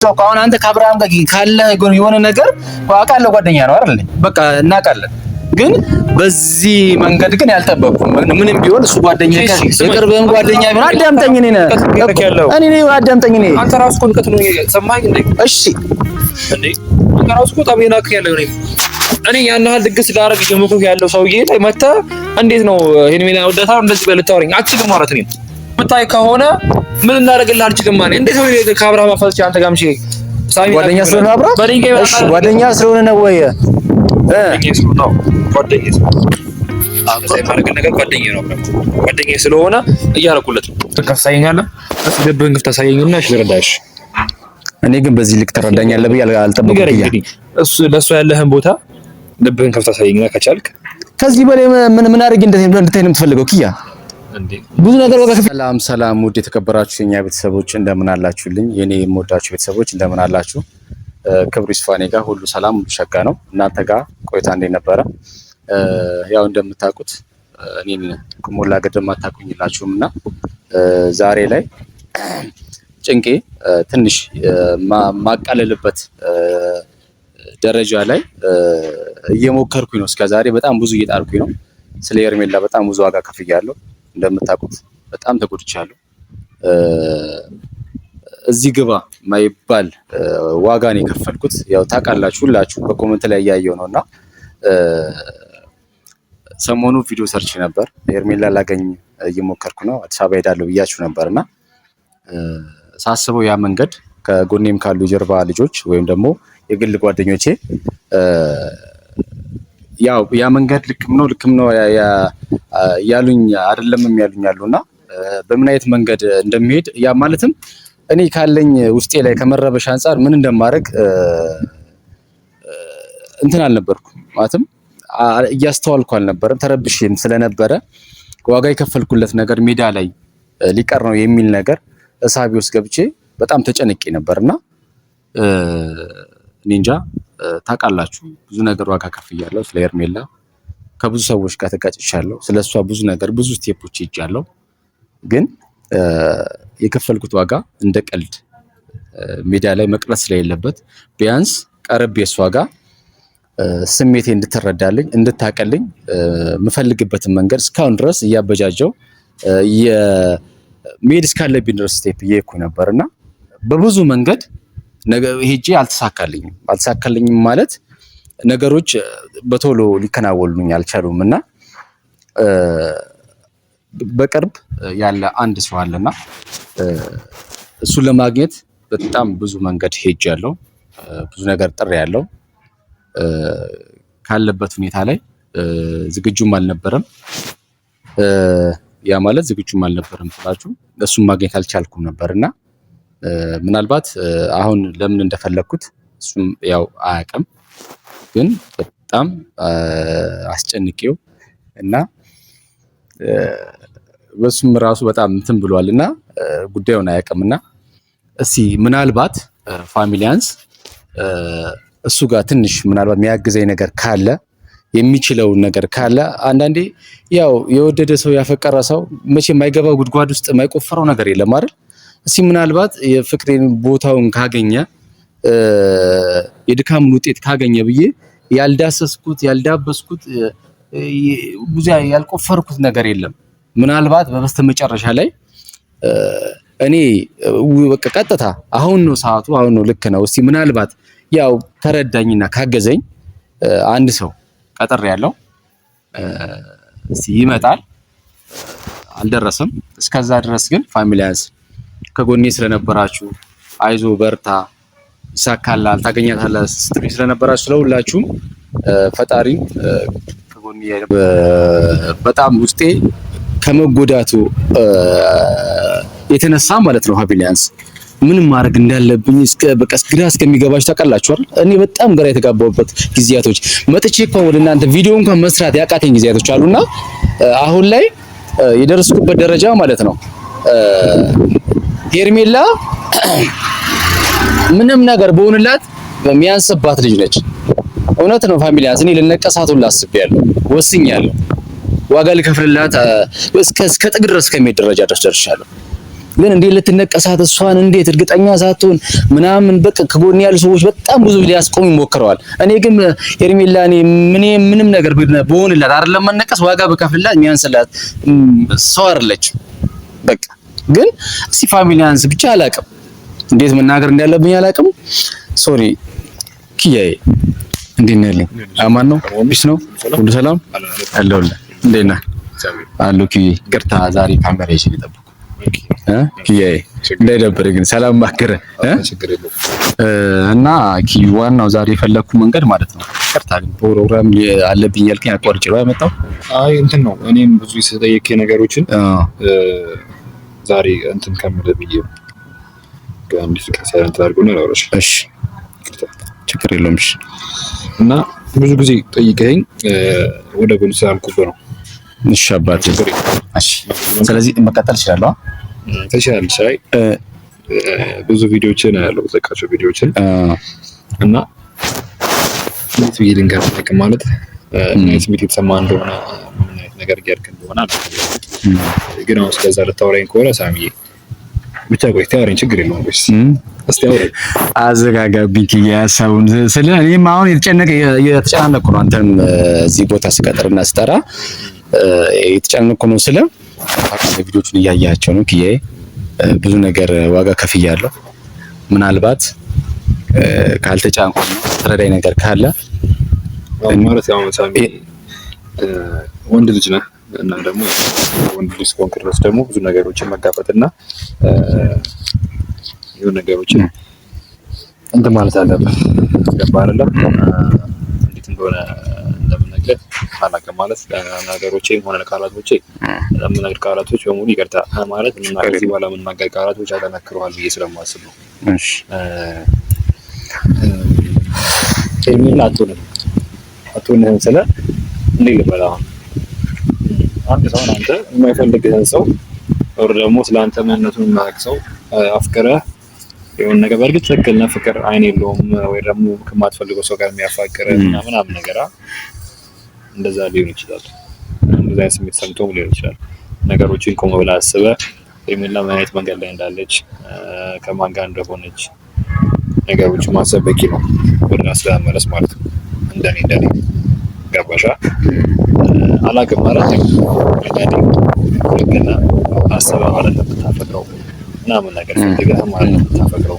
አሁን አንተ ከአብርሃም ጋር ካለ የሆነ ነገር አውቃለሁ፣ ጓደኛ ነው አይደል? በቃ እናውቃለን። ግን በዚህ መንገድ ግን ያልጠበቅኩም ምንም ቢሆን እሱ ጓደኛ የቅርብህም ጓደኛ ቢሆን አዳምጠኝ። እኔ አዳምጠኝ። አንተ ራስህ እኮ ንቀት ነው ሰማኸኝ እንዴ? እሺ እንዴ አንተ ራስህ እኮ ታበይና ያለው እኔ ያን ያህል ድግስ ላደርግ እየሞከርኩ ያለው ሰውዬ ላይ መተህ እንዴት ነው ሄርሜላ ወዳታ እንደዚህ በልታወሪኝ አትችልም ማለት ነው። ምታይ ከሆነ ምን እናደርግልህ አልችልም ማለት እንዴት ነው ከአብርሃም አፋልቼ አንተ ጋር ምሽ ጓደኛ ስለሆነ አብርሃም እሺ ጓደኛ ስለሆነ ነው ወይ ጓደኛ ስለሆነ እያደረኩለት ነው። ትከሳየኛለህ ልብህን ክፍተህ ታሳየኝና እሺ ልረዳሽ። እኔ ግን በዚህ ልክ ትረዳኛለህ ብዬ አልጠበቅኩም። እሱ ለእሱ ያለህን ቦታ ልብህን ክፍተህ ታሳየኝና ከቻልክ ከዚህ በላይ ምን አድርጌ እንድታይ ነው የምትፈልገው? ኪያ ብዙ ነገር ወጋ። ሰላም ውድ የተከበራችሁ የኛ ቤተሰቦች እንደምን አላችሁልኝ? የኔ የምወዳችሁ ቤተሰቦች እንደምን አላችሁ? ክብሩ ይስፋ። እኔ ጋር ሁሉ ሰላም ሁሉ ሸጋ ነው። እናንተ ጋር ቆይታ እንዴት ነበረ? ያው እንደምታውቁት እኔን ከሞላ ገደም አታውቁኝላችሁም እና ዛሬ ላይ ጭንቄ ትንሽ ማቃለልበት ደረጃ ላይ እየሞከርኩኝ ነው። እስከዛሬ በጣም ብዙ እየጣርኩኝ ነው። ስለ ሄርሜላ በጣም ብዙ ዋጋ ከፍያለሁ። እንደምታውቁት በጣም ተጎድቻለሁ። እዚህ ግባ ማይባል ዋጋ ነው የከፈልኩት። ያው ታውቃላችሁ ሁላችሁ በኮሜንት ላይ እያየሁ ነውና ሰሞኑ ቪዲዮ ሰርች ነበር። ሄርሜላ ላገኝ እየሞከርኩ ነው። አዲስ አበባ ሄዳለሁ ብያችሁ ነበርና ሳስበው ያ መንገድ ከጎኔም ካሉ የጀርባ ልጆች ወይም ደግሞ የግል ጓደኞቼ ያው ያ መንገድ ልክም ነው ያሉኝ አይደለም ያሉኝ አሉና በምን አይነት መንገድ እንደሚሄድ ያ ማለትም እኔ ካለኝ ውስጤ ላይ ከመረበሽ አንፃር ምን እንደማደርግ እንትን አልነበርኩም። ማለትም እያስተዋልኩ አልነበረም። ተረብሼም ስለነበረ ዋጋ የከፈልኩለት ነገር ሜዳ ላይ ሊቀር ነው የሚል ነገር እሳቤ ውስጥ ገብቼ በጣም ተጨንቄ ነበርና እኔ እንጃ ታውቃላችሁ ብዙ ነገር ዋጋ ከፍያለሁ። ስለ ሄርሜላ ከብዙ ሰዎች ጋር ተጋጭቻለሁ። ስለሷ ብዙ ነገር ብዙ ስቴፖች ሄጃለሁ። ግን የከፈልኩት ዋጋ እንደ ቀልድ ሜዳ ላይ መቅረት ስለሌለበት ቢያንስ ቀርቤ እሷ ጋር ስሜቴ እንድትረዳልኝ እንድታቀልኝ የምፈልግበትን መንገድ እስካሁን ድረስ እያበጃጀው መሄድ እስካለብኝ ድረስ ስቴፕ እየሄድኩኝ ነበርና በብዙ መንገድ ሄጄ አልተሳካልኝም ማለት ነገሮች በቶሎ ሊከናወኑልኝ አልቻሉም እና በቅርብ ያለ አንድ ሰው አለና እሱን ለማግኘት በጣም ብዙ መንገድ ሄጃለሁ። ብዙ ነገር ጥሬያለሁ። ካለበት ሁኔታ ላይ ዝግጁም አልነበረም። ያ ማለት ዝግጁም አልነበረም ስላችሁ እሱን ማግኘት አልቻልኩም ነበርና ምናልባት አሁን ለምን እንደፈለኩት እሱም ያው አያውቅም። ግን በጣም አስጨንቄው እና በሱም ራሱ በጣም እንትን ብሏልና ጉዳዩን አያውቅምና እስቲ ምናልባት ፋሚሊያንስ እሱ ጋር ትንሽ ምናልባት የሚያግዘኝ ነገር ካለ የሚችለው ነገር ካለ አንዳንዴ ያው የወደደ ሰው ያፈቀረ ሰው መቼ የማይገባው ጉድጓድ ውስጥ የማይቆፈረው ነገር የለም አይደል? እስቲ ምናልባት የፍቅሬን ቦታውን ካገኘ የድካምን ውጤት ካገኘ ብዬ ያልዳሰስኩት ያልዳበስኩት ብዙ ያልቆፈርኩት ነገር የለም። ምናልባት በመጨረሻ ላይ እኔ በቃ ቀጥታ አሁን ነው ሰዓቱ፣ አሁን ነው ልክ ነው። እስቲ ምናልባት ያው ተረዳኝና ካገዘኝ አንድ ሰው ቀጥሬ ያለው እስቲ ይመጣል። አልደረሰም። እስከዛ ድረስ ግን ፋሚሊያንስ ከጎኔ ስለነበራችሁ አይዞ በርታ ይሳካላል ታገኛታለህ ስትሉኝ ስለነበራችሁ ስለሁላችሁም ፈጣሪ ከጎኔ በጣም ውስጤ ከመጎዳቱ የተነሳ ማለት ነው ፋሚሊያንስ ምንም ማድረግ እንዳለብኝ በቃ ግራ እስከሚገባችሁ ታውቃላችሁ አይደል? እኔ በጣም ግራ የተጋባሁበት ጊዜያቶች መጥቼ እንኳን ወደ እናንተ ቪዲዮ እንኳን መስራት ያቃተኝ ጊዜያቶች አሉና አሁን ላይ የደረስኩበት ደረጃ ማለት ነው ሄርሜላ ምንም ነገር በሆንላት የሚያንስባት ልጅ ነች። እውነት ነው ፋሚሊያንስ እኔ ልነቀሳት ሁላ አስቤያለሁ፣ ወስኛለሁ። ዋጋ ልከፍልላት እስከ ጥግ ድረስ ከሚሄድ ደረጃ ደርሻለሁ። ግን እንዴት ልትነቀሳት እሷን እንዴት እርግጠኛ ሳትሆን ምናምን በቃ ከጎን ያሉ ሰዎች በጣም ብዙ ሊያስቆሙ ይሞክረዋል። እኔ ግን ሄርሜላ ምንም ነገር በሆንላት አይደለም መነቀስ ዋጋ በከፍላት የሚያንስላት ሰው አይደለችም። በቃ ግን እስቲ ፋሚሊያንስ ብቻ አላውቅም እንዴት መናገር እንዳለብኝ አላውቅም። ሶሪ ኪያዬ እንዴት ነህ? አማን ነው? እሺ ነው? ሁሉ ሰላም አለሁልህ። እንዴት ነህ? አለሁ ኪዬ። ይቅርታ ዛሬ ካሜራ ይዤ ልጠብቅ ኪያዬ እንዳይደብርህ ግን ሰላም ማከረ እና ኪ ዋናው ዛሬ የፈለኩ መንገድ ማለት ነው። ይቅርታ ግን ፕሮግራም አለብኝ ያልከኝ አቋርጬ ነው ያመጣው። አይ እንትን ነው እኔም ብዙ የተጠየቀኝ ነገሮችን ዛሬ እንትን ከምልህ ብዬ ጋር ሳይለንት አድርጎ ነው ያወራሽ። እሺ ችግር የለውም። እሺ እና ብዙ ጊዜ ጠይቀኸኝ ወደ ጎን ስላልኩብህ ነው። እሺ አባቴ እሺ። ስለዚህ መቀጠል እችላለሁ? ትችላለሽ። አይ ብዙ ቪዲዮዎችን ያለው ተዘካቸው ቪዲዮዎችን እና እንዴት ብዬ ልንገርህ ማለት ስሜት የተሰማ እንደሆነ ምን አይነት ነገር እያልክ እንደሆነ ግን አሁን ስለዛ ልታወራኝ ከሆነ ሳሚዬ ብቻ ቆይ ታወራኝ፣ ችግር የለውም። ቆይ እስቲ አውራኝ። አዘጋጋብኝ ያሳውን ስለ እኔም አሁን የተጨናነኩ ነው። አንተም እዚህ ቦታ ስቀጥርና ስጠራ የተጨናነኩ ነው። ስለ ቪዲዮቹን እያያቸው ነው ኪያዬ። ብዙ ነገር ዋጋ ከፍያለሁ። ምናልባት ካልተጫንኩ ተረዳይ ነገር ካለ ማለት ያው ሳሚ ወንድ ልጅ ነህ እና ደግሞ ወንድ ልጅ እስከሆንክ ድረስ ደግሞ ብዙ ነገሮችን መጋፈጥና የሆነ ነገሮችን እንትን ማለት አለብህ። ገባህ አይደለ? እንዴት እንደሆነ እንደምነግርህ አላውቅም። ማለት ነገሮቼም ሆነ ቃላቶቼ ለምነግርህ ቃላቶች በሙሉ ይቅርታ ማለት እና ከዚህ በኋላ የምናገር ቃላቶች ያጠናክረዋል ብዬ ስለማስብ ነው። እሺ ሄርሜላ አትሆንም ስለ እንዴት ልበል አሁን አንድ ሰው አንተ የማይፈልግህን ሰው ወር ደግሞ ስለአንተ ምንነቱን የማያውቅ ሰው አፍቅረህ የሆነ ነገር በእርግጥ ትክክል ነህ፣ ፍቅር አይን የለውም ወይ ደግሞ ከማትፈልገው ሰው ጋር የሚያፋቅርህ ምናምን ነገር እንደዛ ሊሆን ይችላል። እንደዛ አይነት ስሜት ሰምቶም ሊሆን ይችላል። ነገሮችን ቆም ብለህ አስበህ ሄርሜላ ምን አይነት መንገድ ላይ እንዳለች ከማን ጋር እንደሆነች ነገሮችን ማሰብ በቂ ነው ወደ ራስ ለመመለስ ማለት ነው። እንደኔ ገባሻ? አላውቅም ማለት ነው። ገና አሰበህ ማለት ነው የምታፈቅረው ምናምን ነገር ፈልገህ ማለት ነው የምታፈቅረው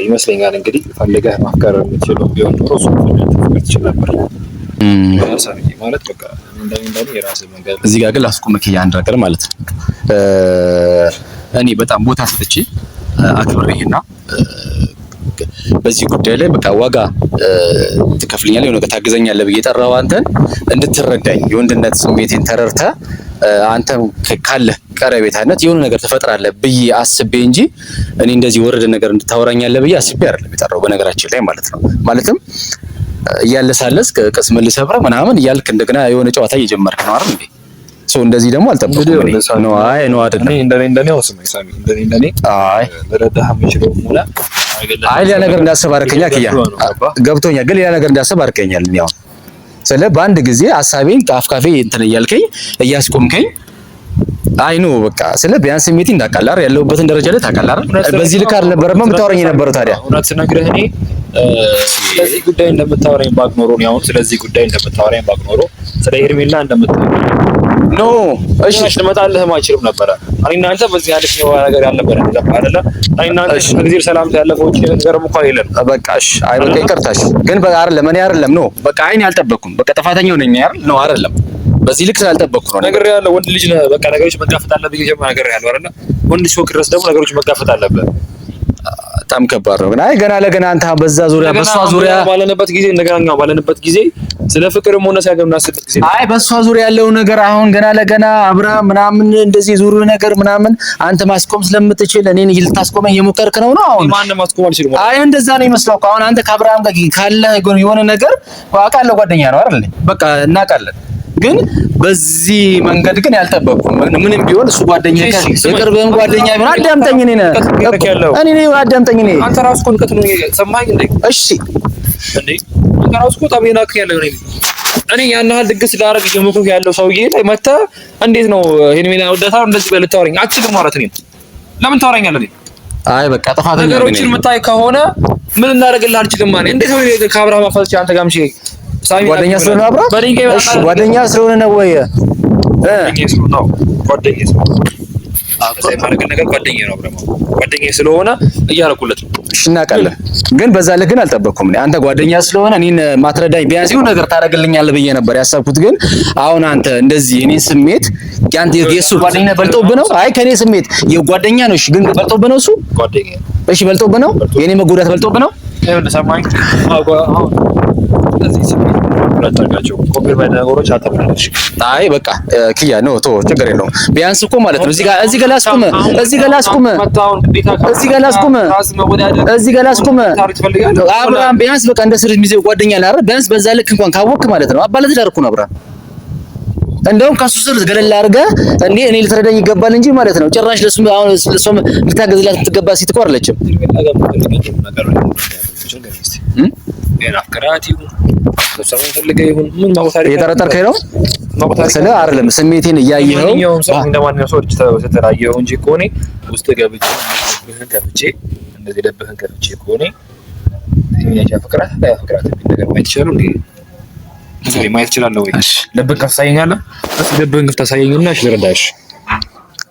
ይመስለኛል። እንግዲህ ፈልገህ ማፍቀር የምትችለው ቢሆን ኖሮ እሱ ማፍቀር ትችል ነበር። ማለት በቃ እንደኔ የራስህ መንገድ። እዚህ ጋር ግን ላስቆምክ አንድ ነገር ማለት ነው። እኔ በጣም ቦታ ሰጥቼ አክብሬህና በዚህ ጉዳይ ላይ በቃ ዋጋ ትከፍልኛለህ፣ የሆነ ታግዘኛለህ ብዬ ጠራው አንተን እንድትረዳኝ የወንድነት ስሜቴን ተረድተህ አንተም ካለህ ቀረቤታነት የሆነ ነገር ትፈጥራለህ ብዬ አስቤ እንጂ እኔ እንደዚህ ወረደ ነገር እንድታወራኛለህ ብዬ አስቤ አይደለም የጠራው በነገራችን ላይ ማለት ነው። ማለትም እያለሳለስ ቅስም ልሰብረህ ምናምን እያልክ እንደገና የሆነ ጨዋታ እየጀመርክ ነው አይደል እንዴ? ሰው እንደዚህ ደግሞ አልጠበቅኩም ነው። አይ ነው አይደለም እንደኔ አውስም ሳሚ እንደኔ አይ ለረዳህ የምችለው ሙላ አይ ሌላ ነገር እንዳስብ አድርገኛ ክያ ገብቶኛል። ግን ሌላ ነገር እንዳስብ አድርገኛል። ያው ስለ በአንድ ጊዜ ሐሳቤን ከአፍካፌ እንትን እያልከኝ እያስቆምከኝ አይ ነው በቃ ስለ ቢያንስ ስሜቴ እንዳቃላር ያለውበትን ደረጃ ላይ ታቃላር። በዚህ ልክ አልነበረም የምታወራኝ የነበረው። ታዲያ እውነት ነግረህ እኔ ስለዚህ ጉዳይ እንደምታወራኝ ባቅ ኖሮ ነው አሁን ስለዚህ ጉዳይ እንደምታወራኝ ባቅ ኖሮ ስለ ሄርሜላ እንደምታወራኝ ኖ እሺ ልመጣልህ ማችልም ነበረ። እኔና አንተ በዚህ አይነት ነው ነገር ያልነበረ ነበር አይደለ? እኔና አንተ በዚህ ሰላምታ ያለፈው ነገርም እንኳን የለም። በቃ እሺ አይ በቃ ይቅርታሽ። ግን በቃ አይደለም እኔ አይደለም ነው በቃ አይኔ አልጠበቅኩም። በቃ ጥፋተኛው ነኝ አይደል? ነው አይደለም በዚህ ልክ ስላልጠበቅኩ ነው ነገር ያለው። ወንድ ልጅ ነህ በቃ ነገሮች መጋፈጥ አለብህ ይጀምራ ነገር ያለው አይደለ? ወንድ ልጅ ወክ ድረስ ደግሞ ነገሮች መጋፈጥ አለብህ። በጣም ከባድ ነው። ግን አይ ገና ለገና አንተ በዛ ዙሪያ በሷ ዙሪያ ባለንበት ጊዜ እንደገናኛው ባለንበት ጊዜ ስለ ፍቅርም ሆነ ሳይገርም እናስበት ጊዜ አይ በሷ ዙሪያ ያለው ነገር አሁን ገና ለገና አብርሃም ምናምን እንደዚህ ዙሩ ነገር ምናምን አንተ ማስቆም ስለምትችል እኔን ልታስቆመኝ የሞከርክ ነው። አሁን ማንም ማስቆም አልችልም። አይ እንደዛ ነው ይመስለው። አሁን አንተ ከአብርሃም ጋር ካለ የሆነ ነገር አውቃለሁ፣ ጓደኛ ነው አይደል? በቃ እናውቃለን። ግን በዚህ መንገድ ግን ያልጠበቅኩም ምንም ቢሆን እሱ ጓደኛ የቅርብህም ጓደኛ ቢሆን አዳምጠኝ። እኔ አዳምጠኝ። እኔ አንተ ራስህ እኮ ንቀት ነው ሰማኸኝ እንዴ? እሺ እንዴ አንተ ራስህ እኮ ታቤና ያለው እኔ ያን ያህል ድግስ ላደርግ እየሞከርኩ ያለው ሰውዬ ላይ መተህ እንዴት ነው ሄርሜላ ወዳታ እንደዚህ በልታወራኝ አትችልም ማለት ነው። ለምን ታወራኛለህ? አይ በቃ ጥፋተኛ ነኝ። ነገሮችን የምታይ ከሆነ ምን እናደርግልህ አልችልም ማለት እንዴት ነው ከአብርሃም አፋልቼ አንተ ጋር ምሽ ጓደኛ ስለሆነ አብርሃም እሺ ጓደኛ ስለሆነ ነው ወይ ጓደኛ ስለሆነ እያደረኩለት ነው። እሺ እናውቃለን፣ ግን በዛ ልክ ግን አልጠበቅኩም። አንተ ጓደኛ ስለሆነ እኔን ማትረዳኝ ቢያንስ ይሁን ነገር ታደርግልኛለህ ብዬ ነበር ያሰብኩት። ግን አሁን አንተ እንደዚህ እኔን ስሜት ያንተ የሱ ጓደኛ በልጦብህ ነው? አይ ከኔ ስሜት የጓደኛ ነው። እሺ ግን በልጦብህ ነው እሱ ጓደኛ። እሺ በልጦብህ ነው? የኔ መጎዳት በልጦብህ ነው? ሰማኝ አይ በቃ ኪያ ነው ቶ ችግር የለውም። ቢያንስ እኮ ማለት ነው እዚህ ጋር ላስቁም አብርሃም ቢያንስ በቃ እንደ ስር ሚዜ ጓደኛ አይደል? ቢያንስ በዛ ልክ እንኳን ካወቅክ ማለት ነው አባለ ትዳር እኮ ነው አብርሃም። እንደውም ከሱ ስር ገለል አድርገህ እኔ ልትረዳኝ ይገባል እንጂ ማለት ነው ጭራሽ ለሱም ልታገዝላት ትገባ ሴት እኮ አይደለችም። የጠረጠርከኝ ነው ስለ አይደለም ስሜቴን እያየኸው እንደማንኛውም ሰው ተተራየው እንጂ ከሆነ ውስጥ ገብቼ እንደዚህ ልብህን ከፍቼ ከሆነ ያፈቅራት ነገር ማየት ይችላል እንዴ? ስለዚህ ማየት ይችላል ወይ? ልብህን ከፍታየኛለህ? ልብህን ከፍታ ሳየኝና እሺ ልረዳሽ።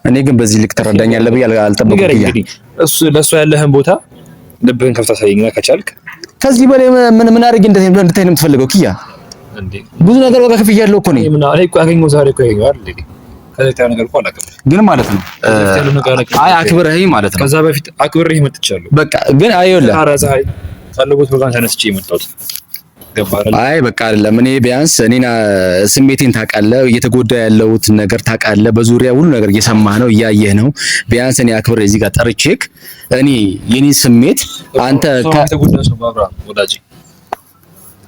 እኔ ግን በዚህ ልክ ትረዳኛለህ ብዬ አልጠበቅኩም። እሱ ለሱ ያለህን ቦታ ልብህን ከፍታ ሳየኝና ከቻልክ ከዚህ በላይ ምን አድርጌ እንድታይ ነው የምትፈልገው? ኪያ እንዴ ብዙ ነገር ወጋ ከፍያለሁ እኮ ነው። እኔ እኮ አገኘው ዛሬ እኮ ያገኘው አይደል? ከዛ ነገር እኮ አላውቅም፣ ግን ማለት ነው አይ አክብረህ ማለት ነው። ከዛ በፊት አክብረህ መጥቻለሁ። በቃ ግን አይወለ አራዛይ ካለበት ወጋን ተነስቼ የመጣሁት አይ በቃ አይደለም። እኔ ቢያንስ እኔና ስሜቴን ታውቃለህ፣ እየተጎዳ ያለሁት ነገር ታውቃለህ፣ በዙሪያ ሁሉ ነገር እየሰማህ ነው፣ እያየህ ነው። ቢያንስ እኔ አክብሬ እዚህ ጋር ጠርቼክ እኔ የኔ ስሜት አንተ ከተጎዳ ሰው አብርሃም ወዳጅ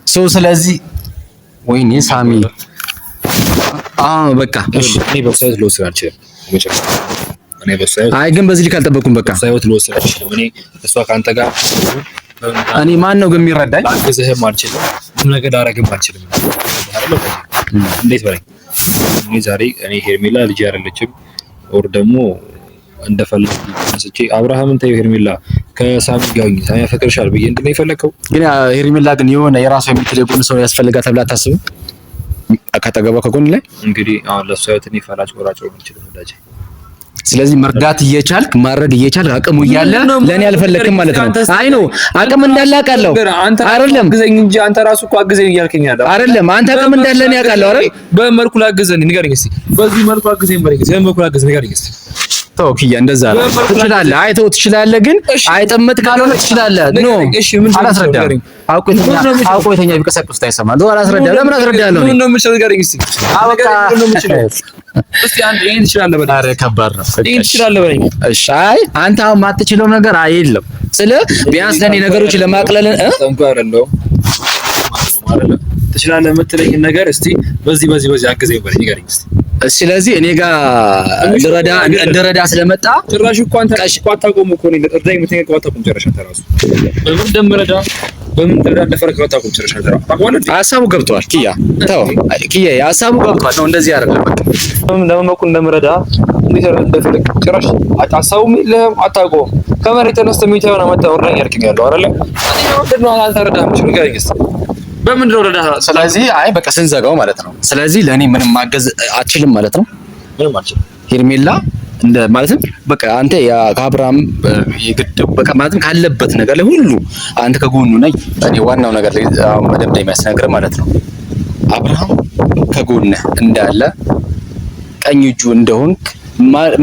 ሰው ስለዚህ ወይኔ ሳሚ በቃ እኔ በሳይት ልወስድ አልችልም። አይ ግን በዚህ ልክ አልጠበቅኩም። በቃ ሳይት ልወስድ አልችልም። እኔ እሷ ካንተ ጋር እኔ ማን ነው ግን የሚረዳኝ? አግዝህም አልችልም፣ ምንም ነገር ላደርግም አልችልም አይደል? እንዴት በለኝ። እኔ ዛሬ ሄርሜላ ልጅ አይደለችም ኦር ደግሞ እንደፈለኩ አንስቼ አብርሃምን ተይው ሄርሜላ ከሳሚ ጋር ሳሚ ያፈቅርሻል ብዬ እንደምን ይፈልከው። ግን ሄርሜላ ግን የሆነ የራሷ የምትለቁን ሰው ያስፈልጋታል ብላ ታስብ ከተገባ ከጎን ላይ እንግዲህ አሁን ለሷ ህይወትን ይፈላጭ ቆራጭ ነው እንችላለን ወዳጄ። ስለዚህ መርዳት እየቻልክ ማረድ እየቻልክ አቅሙ እያለ ለኔ አልፈለክም ማለት ነው። አይ ነው አቅም እንዳለ አውቃለሁ አይደለም? አግዘኝ እንጂ አንተ ራሱ እኮ አግዘኝ እያልከኝ አይደል? አይደለም አንተ አቅም እንዳለ እኔ አውቃለሁ አይደል? በመልኩ ላግዘኝ ንገረኝ እስቲ። በዚህ መልኩ አግዘኝ በለኝ እስቲ። በመልኩ ላግዘኝ ንገረኝ እስቲ። ተው ኪያ እንደዛ ትችላለህ። አይ ተው ትችላለህ፣ ግን አይጠመጥ ካልሆነ ትችላለህ። ኖ አላስረዳም። አውቆ የተኛ ቢቀሰቅስ ታይሰማ ነው። አላስረዳም። ለምን አስረዳለሁ? ምን ነው የምችለው ንገረኝ እስቲ። አበቃ ምን ነው የምችለው እስቲ? አንተ ይሄን ትችላለህ በለኝ። ኧረ ከባድ ነው። ይሄን ትችላለህ በለኝ። እሺ አይ አንተ አሁን የማትችለው ነገር የለም። ስለ ቢያንስ ለኔ ነገሮች ለማቅለል ጠንቋይ አይደለሁም ማለት ትችላለህ የምትለኝ ነገር እስቲ በዚህ አግዘኝ በለኝ ንገረኝ እስቲ። ስለዚህ እኔ ጋር ልረዳ ስለመጣ ጭራሽ እኮ አንተ አታውቀውም እኮ ነው ለጠርዳኝ የምትነግረኝ እኮ አታውቅም። ጭራሽ አንተ ራሱ በምን እንደምረዳ እንደፈረክ አታውቅም። ጭራሽ አንተ ራሱ ታውቀዋለህ። ሀሳቡ ገብቷል ኪያ። ተው ኪያ ሀሳቡ ገብቷል ነው እንደዚህ አይደለም። በቃ ለምን እንደምረዳ እንዴት እንደፈለክ ጭራሽ ሀሳቡም የለህም አታውቀውም። ከመሬት ተነስተህ የሚታየውን አመጣህ ወርዳኝ ያልከኝ ያለው አይደለ? እኔ ነው አንተ ረዳህ የምችለው ንገረኝ እስኪ በምን ነው ረዳህ? ስለዚህ አይ በቃ ስንዘጋው ማለት ነው። ስለዚህ ለኔ ምንም ማገዝ አትችልም ማለት ነው። ምንም አልችልም ሄርሜላ እንደ ማለትም በቃ አንተ ከአብርሃም የግድ በቃ ማለትም ካለበት ነገር ላይ ሁሉ አንተ ከጎኑ ነኝ። እኔ ዋናው ነገር ላይ መደምደም የሚያስነግር ማለት ነው አብርሃም ከጎንህ እንዳለ ቀኝ እጁ እንደሆንክ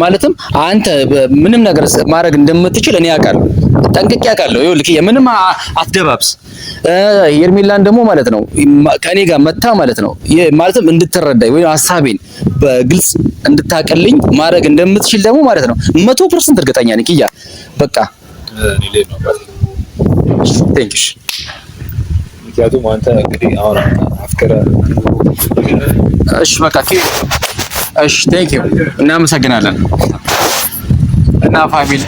ማለትም አንተ ምንም ነገር ማድረግ እንደምትችል እኔ አውቃለሁ፣ ጠንቅቄ አውቃለሁ። ይኸውልህ ምንም አትደባብስ። ሄርሜላን ደግሞ ማለት ነው ከኔ ጋር መታ ማለት ነው ማለትም እንድትረዳኝ ወይ ሐሳቤን በግልጽ እንድታቀልኝ ማድረግ እንደምትችል ደግሞ ማለት ነው 100% እርግጠኛ ነኝ ኪያ። በቃ እኔ ላይ ነው ማለት ቴንክስ። ምክንያቱም አንተ እንግዲህ አሁን አፍከረ እሺ በቃ እሺ ቴንክ ዩ እናመሰግናለን እና ፋሚሊ